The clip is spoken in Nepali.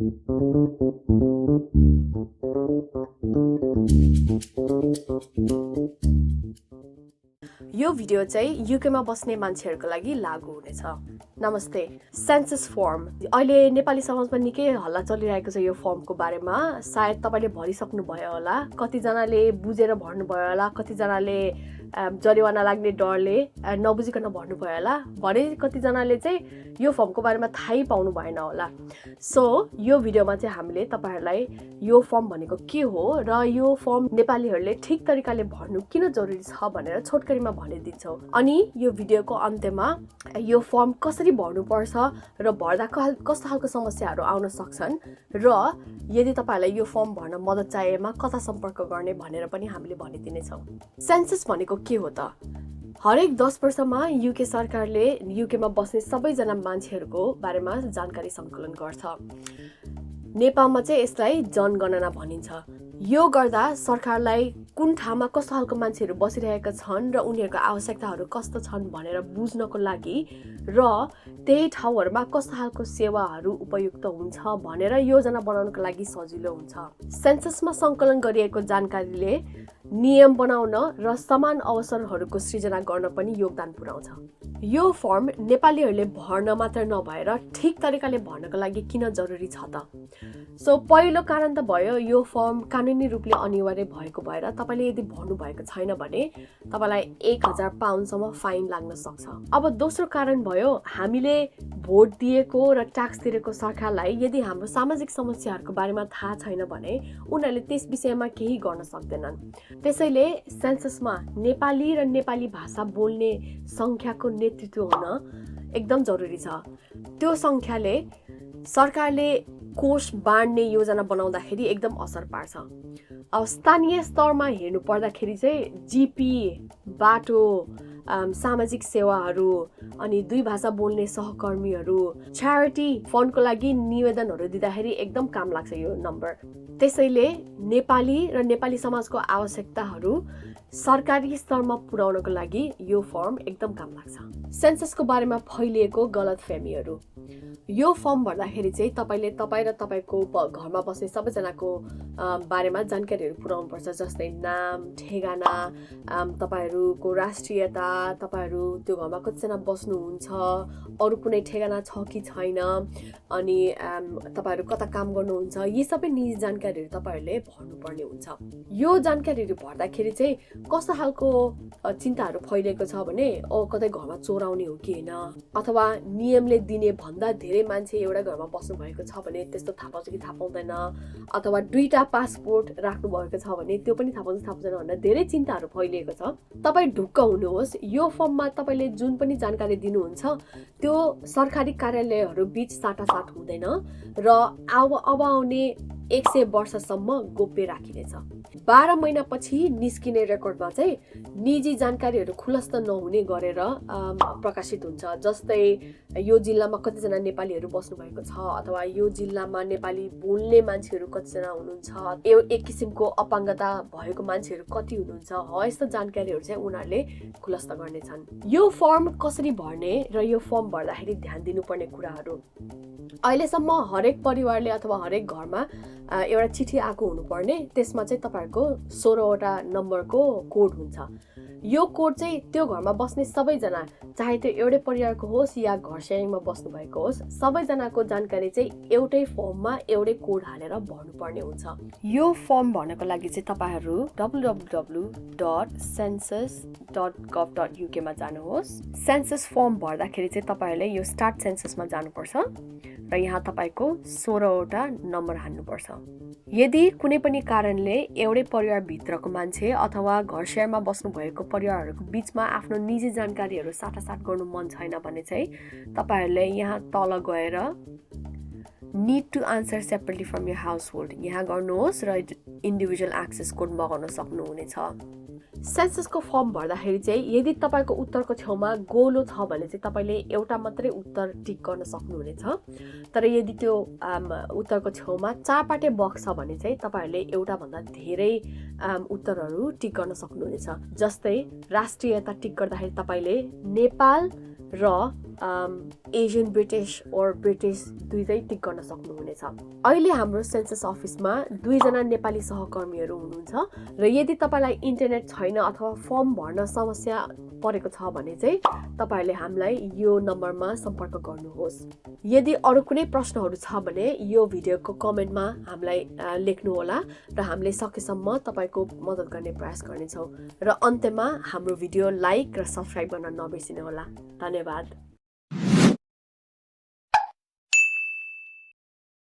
यो भिडियो चाहिँ युकेमा बस्ने मान्छेहरूको लागि लागू हुनेछ। नमस्ते। सेन्सस फर्म अहिले नेपाली समाजमा निकै हल्ला चलिरहेको छ। यो फर्मको बारेमा सायद तपाईले भरिसक्नु भयो होला, कतिजनाले बुझेर भर्नुभयो होला, कतिजनाले जरिवाना लाग्ने डरले नबुझिकन भर्नुभयो होला, भने कतिजनाले चाहिँ यो फर्मको बारेमा थाहै पाउनु भएन होला। सो यो भिडियोमा चाहिँ हामीले तपाईहरुलाई यो फर्म भनेको के हो र यो फर्म नेपालीहरूले ठिक तरिकाले भर्नु किन जरुरी छ भनेर छोटकरीमा भनिदिन्छौँ। अनि यो भिडियोको अन्त्यमा यो फर्म कसरी भर्नुपर्छ र भर्दा कस्तो खालको समस्याहरू आउन सक्छन् र यदि तपाईहरुलाई यो फर्म भर्न मद्दत चाहिएमा कता सम्पर्क गर्ने भनेर पनि हामीले भनिदिनेछौँ। सेन्सस भनेको के हो त? हरेक 10 वर्षमा युके सरकारले युकेमा बस्ने सबैजना मान्छेहरूको बारेमा जानकारी सङ्कलन गर्छ। नेपालमा चाहिँ यसलाई जनगणना भनिन्छ। यो गर्दा सरकारलाई कुन ठाउँमा कस्तो खालको मान्छेहरू बसिरहेका छन् र उनीहरूको आवश्यकताहरू कस्तो छन् भनेर बुझ्नको लागि र त्यही ठाउँहरूमा कस्तो खालको सेवाहरू उपयुक्त हुन्छ भनेर योजना बनाउनको लागि सजिलो हुन्छ। सेन्ससमा सङ्कलन गरिएको जानकारीले नियम बनाउन र समान अवसरहरूको सृजना गर्न पनि योगदान पुर्याउँछ। यो फर्म नेपालीहरूले भर्न मात्र नभएर ठिक तरिकाले भर्नको लागि किन जरुरी छ त? सो पहिलो कारण त भयो यो फर्म कानुनी रूपले अनिवार्य भएको भएर तपाईले यदि भर्नु भएको छैन भने तपाईलाई 1000 पाउन्डसम्म फाइन लाग्न सक्छ। अब दोस्रो कारण भयो हामीले भोट दिएको र ट्याक्स तिरेको सरकारलाई यदि हाम्रो सामाजिक समस्याहरूको बारेमा थाहा छैन भने उनीहरूले त्यस विषयमा केही गर्न सक्दैनन्। त्यसैले सेन्ससमा नेपाली र नेपाली भाषा बोल्ने संख्याको नेतृत्व हुन एकदम जरुरी छ। त्यो संख्याले सरकारले कोष बाँड्ने योजना बनाउँदाखेरि एकदम असर पार्छ। अब स्थानीय स्तरमा हेर्नु पर्दाखेरि चाहिँ जीपी, बाटो, सामाजिक सेवाहरू अनि 2 भाषा बोल्ने सहकर्मीहरू, च्यारिटी फन्डको लागि निवेदनहरू दिँदाखेरि एकदम काम लाग्छ यो नम्बर। त्यसैले नेपाली र नेपाली समाजको आवश्यकताहरू सरकारी स्तरमा पुर्याउनको लागि यो फर्म एकदम काम लाग्छ। सेन्ससको बारेमा फैलिएको गलतफहमीहरू। यो फर्म भर्दाखेरि चाहिँ तपाईले तपाईँ र तपाईको घरमा बस्ने सबैजनाको बारेमा जानकारीहरू पुर्याउनु पर्छ, जस्तै नाम, ठेगाना, तपाईहरुको राष्ट्रियता, तपाईहरु त्यो घरमा कतिजना बस्नुहुन्छ, अरु कुनै ठेगाना छ कि छैन, अनि तपाईहरु कता काम गर्नुहुन्छ, यी सबै निजी जानकारीहरू तपाईहरुले भर्नुपर्ने हुन्छ। यो जानकारीहरू भर्दाखेरि चाहिँ कस्तो खालको चिन्ताहरू फैलिएको छ भने कतै घरमा चोर आउने हो कि हैन, अथवा नियमले दिने भन्दा धेरै मान्छे एउटा घरमा बस्नु भएको छ भने त्यस्तो थाहा पाउँछ कि थाहा पाउँदैन, अथवा 2टा पासपोर्ट राख्नु भएको छ भने त्यो पनि थाहा पाउँछ थाहा पाउँदैन भनेर धेरै चिन्ताहरू फैलिएको छ। तपाई ढुक्क हुनुहोस्, यो फर्ममा तपाईले जुन पनि जानकारी दिनुहुन्छ त्यो सरकारी कार्यालयहरू बीच साटासाट हुँदैन र अब आउने 100 वर्षसम्म गोप्य राखिनेछ। 12 महिनापछि निस्किने रेकर्डमा चाहिँ निजी जानकारीहरू खुलस्त नहुने गरेर प्रकाशित हुन्छ। जस्तै यो जिल्लामा कतिजना नेपालीहरू बस्नु भएको छ, अथवा यो जिल्लामा नेपाली बोल्ने मान्छेहरू कतिजना हुनुहुन्छ, एक किसिमको अपाङ्गता भएको मान्छेहरू कति हुनुहुन्छ, यस्तो जानकारीहरू चाहिँ उनीहरूले खुलस्त गर्नेछन्। यो फर्म कसरी भर्ने र यो फर्म भर्दाखेरि ध्यान दिनुपर्ने कुराहरू। अहिलेसम्म हरेक परिवारले अथवा हरेक घरमा एउटा चिठी आएको हुनुपर्ने, त्यसमा चाहिँ तपाईहरुको 16वटा नम्बरको कोड हुन्छ। यो कोड चाहिँ त्यो घरमा बस्ने सबैजना, चाहे त्यो एउटै परिवारको होस् या घर सेयरिङमा बस्नु भएको होस्, सबैजनाको जानकारी चाहिँ एउटै फर्ममा एउटै कोड हालेर भर्नुपर्ने हुन्छ। यो फर्म भर्नको लागि चाहिँ तपाईहरु www.census.gov.uk मा जानुहोस्। सेन्सस फर्म भर्दाखेरि चाहिँ तपाईहरुले यो स्टार्ट सेन्ससमा जानुपर्छ र यहाँ तपाईको 16वटा नम्बर हाल्नुपर्छ। यदि कुनै पनि कारणले एउटै परिवार भित्रको मान्छे अथवा घर शेयरमा बस्नु भएको परिवारहरूको बीचमा आफ्नो निजी जानकारीहरू साटासाट गर्नु मन छैन भने चाहिँ तपाईहरुले यहाँ तल गएर need to answer separately from your household यहाँ गर्नुहोस् र इन्डिभिजुअल एक्सेस कोड मगाउन सक्नुहुनेछ। सेन्ससको फर्म भर्दाखेरि चाहिँ यदि तपाईको उत्तरको छेउमा गोलो छ भने चाहिँ तपाईले एउटा मात्रै उत्तर टिक गर्न सक्नुहुनेछ, तर यदि त्यो उत्तरको छेउमा 4 पाटे बक्स छ भने चाहिँ तपाईहरुले एउटा भन्दा धेरै उत्तरहरू टिक गर्न सक्नुहुनेछ। जस्तै राष्ट्रियता टिक गर्दाखेरि तपाईले नेपाल र एसियन ब्रिटिश ओर ब्रिटिश दुईटै टिक गर्न सक्नुहुनेछ। अहिले हाम्रो सेन्सस अफिसमा 2 जना नेपाली सहकर्मीहरू हुनुहुन्छ र यदि तपाईँलाई इन्टरनेट छैन अथवा फर्म भर्न समस्या परेको छ भने चाहिँ तपाईँहरूले हामीलाई यो नम्बरमा सम्पर्क गर्नुहोस्। यदि अरू कुनै प्रश्नहरू छ भने यो भिडियोको कमेन्टमा हामीलाई लेख्नुहोला र हामीले सकेसम्म तपाईँको मद्दत गर्ने प्रयास गर्नेछौँ। र अन्त्यमा हाम्रो भिडियो लाइक र सब्सक्राइब गर्न नबिर्सिनुहोला। धन्यवाद।